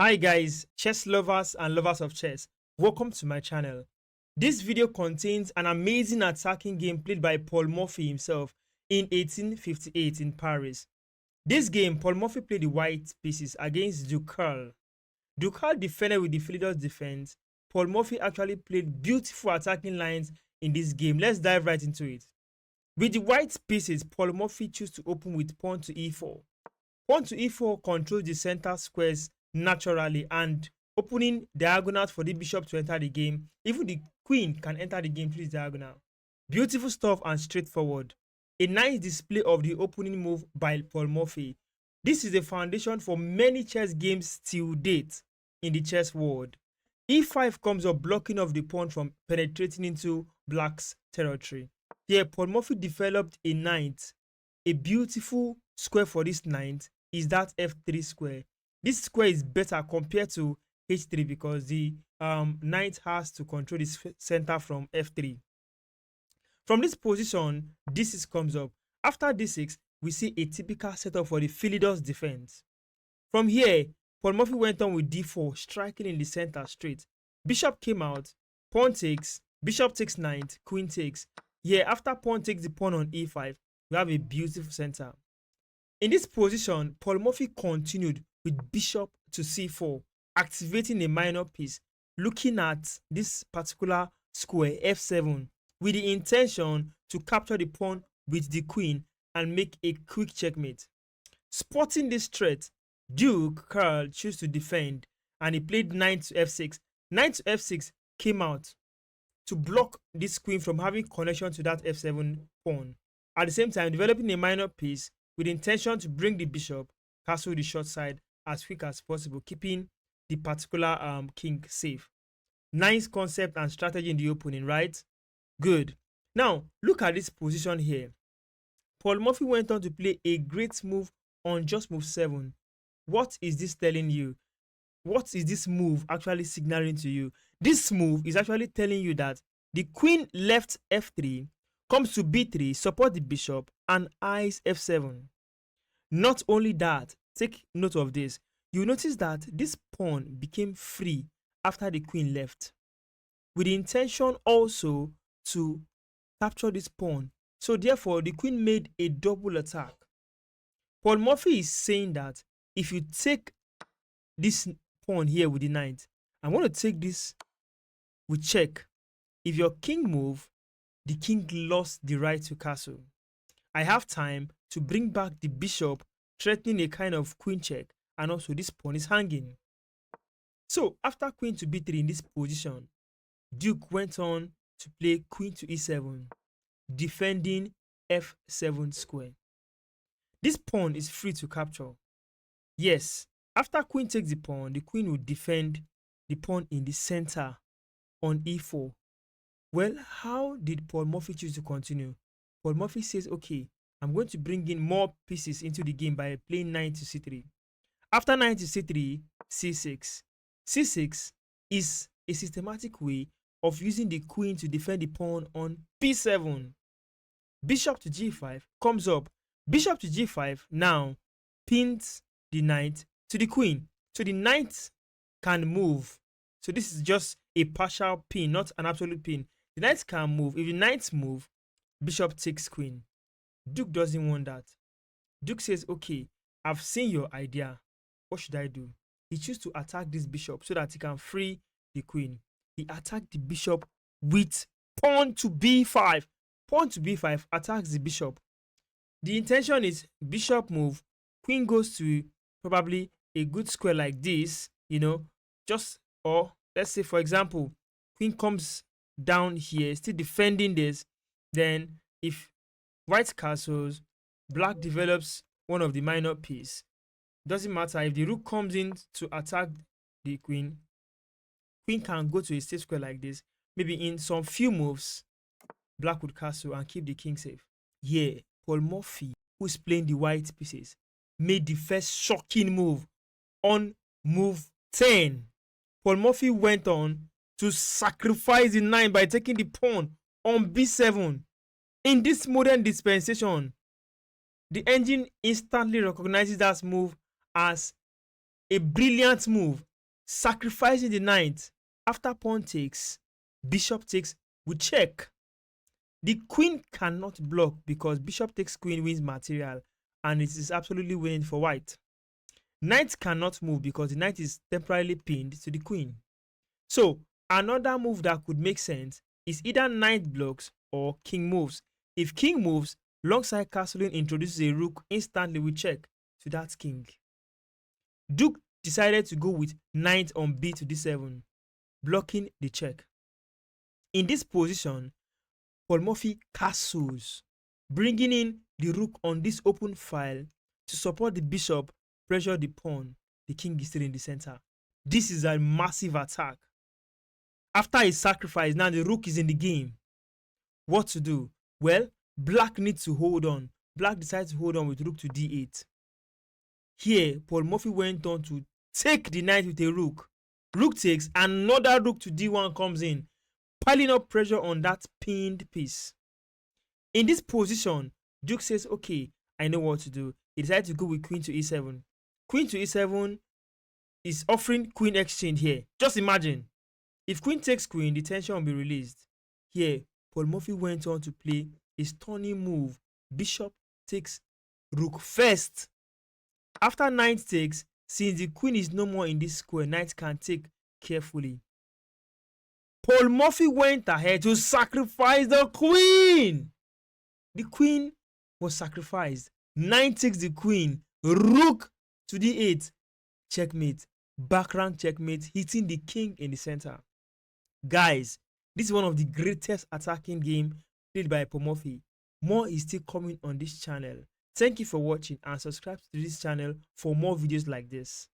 Hi guys, chess lovers and lovers of chess. Welcome to my channel. This video contains an amazing attacking game played by Paul Morphy himself in 1858 in Paris. This game, Paul Morphy played the white pieces against Ducal. Ducal defended with the Philidor's defense. Paul Morphy actually played beautiful attacking lines in this game. Let's dive right into it. With the white pieces, Paul Morphy chose to open with pawn to e4. Pawn to e4 controls the center squares naturally and opening diagonals for the bishop to enter the game. Even the queen can enter the game through this diagonal. Beautiful stuff and straightforward. A nice display of the opening move by Paul Morphy. This is the foundation for many chess games till date in the chess world. E5 comes up, blocking off the pawn from penetrating into black's territory. Here, Paul Morphy developed a knight. A beautiful square for this knight is that f3 square. This square is better compared to h3 because the knight has to control this center from f3. From this position, d6 comes up. After d6, we see a typical setup for the Philidor's defense. From here, Paul Morphy went on with d4, striking in the center straight. Bishop came out, pawn takes, bishop takes knight, queen takes. Here, after pawn takes the pawn on e5, we have a beautiful center. In this position, Paul Morphy continued with bishop to c4, activating a minor piece, looking at this particular square f7 with the intention to capture the pawn with the queen and make a quick checkmate. Spotting this threat, Duke Karl chose to defend and he played knight to f6. Knight to f6 came out to block this queen from having connection to that f7 pawn. At the same time, developing a minor piece with the intention to bring the bishop, castle the short side as quick as possible, keeping the particular king safe. Nice concept and strategy in the opening, right? Good. Now, look at this position here. Paul Morphy went on to play a great move on just move 7. What is this telling you? What is this move actually signaling to you? This move is actually telling you that the queen left f3, comes to b3, support the bishop, and eyes f7. Not only that, take note of this. You notice that this pawn became free after the queen left, with the intention also to capture this pawn. So therefore, the queen made a double attack. Paul Morphy is saying that if you take this pawn here with the knight, I'm going to take this with check. If your king move, the king lost the right to castle. I have time to bring back the bishop, threatening a kind of queen check, and also this pawn is hanging. So after queen to b3 in this position, Duke went on to play queen to e7, defending f7 square. This pawn is free to capture. Yes, after queen takes the pawn, the queen will defend the pawn in the center on e4. Well, how did Paul Morphy choose to continue? Paul Morphy says, okay, I'm going to bring in more pieces into the game by playing knight to c3. After knight to c3, c6. c6 is a systematic way of using the queen to defend the pawn on b7. Bishop to g5 comes up. Bishop to g5 now pins the knight to the queen. So the knight can move. So this is just a partial pin, not an absolute pin. The knight can move. If the knights move, bishop takes queen. Duke doesn't want that. Duke says, okay, I've seen your idea. What should I do? He chooses to attack this bishop so that he can free the queen. He attacked the bishop with pawn to b5. Pawn to b5 attacks the bishop. The intention is bishop move, queen goes to probably a good square like this, or let's say, for example, queen comes down here, still defending this. Then if white castles, black develops one of the minor piece. Doesn't matter if the rook comes in to attack the queen. Queen can go to a safe square like this. Maybe in some few moves, black would castle and keep the king safe. Yeah, Paul Morphy, who is playing the white pieces, made the first shocking move on move 10. Paul Morphy went on to sacrifice the knight by taking the pawn on b7. In this modern dispensation, the engine instantly recognizes that move as a brilliant move. sacrificing the knight. After pawn takes, bishop takes, we check. The queen cannot block because bishop takes queen wins material and it is absolutely winning for white. Knight cannot move because the knight is temporarily pinned to the queen. So another move that could make sense is either knight blocks or king moves. If king moves, longside castling introduces a rook, instantly we check to that king. Duke decided to go with knight on b to d7, blocking the check. In this position, Paul Morphy castles, bringing in the rook on this open file to support the bishop, pressure the pawn. The king is still in the center. This is a massive attack. After his sacrifice, now the rook is in the game. What to do? Well, black needs to hold on. Black decides to hold on with rook to d8. Here, Paul Morphy went on to take the knight with a rook. Rook takes, another rook to d1 comes in, piling up pressure on that pinned piece. In this position, Duke says, okay, I know what to do. He decided to go with queen to e7. Queen to e7 is offering queen exchange here. Just imagine. If queen takes queen, the tension will be released. Here, Paul Morphy went on to play a stunning move. Bishop takes rook first. After knight takes, since the queen is no more in this square, knight can take carefully. Paul Morphy went ahead to sacrifice the queen. The queen was sacrificed. Knight takes the queen. Rook to d8. Checkmate. Background checkmate, hitting the king in the center. Guys, this is one of the greatest attacking games played by Paul Morphy. More is still coming on this channel. Thank you for watching and subscribe to this channel for more videos like this.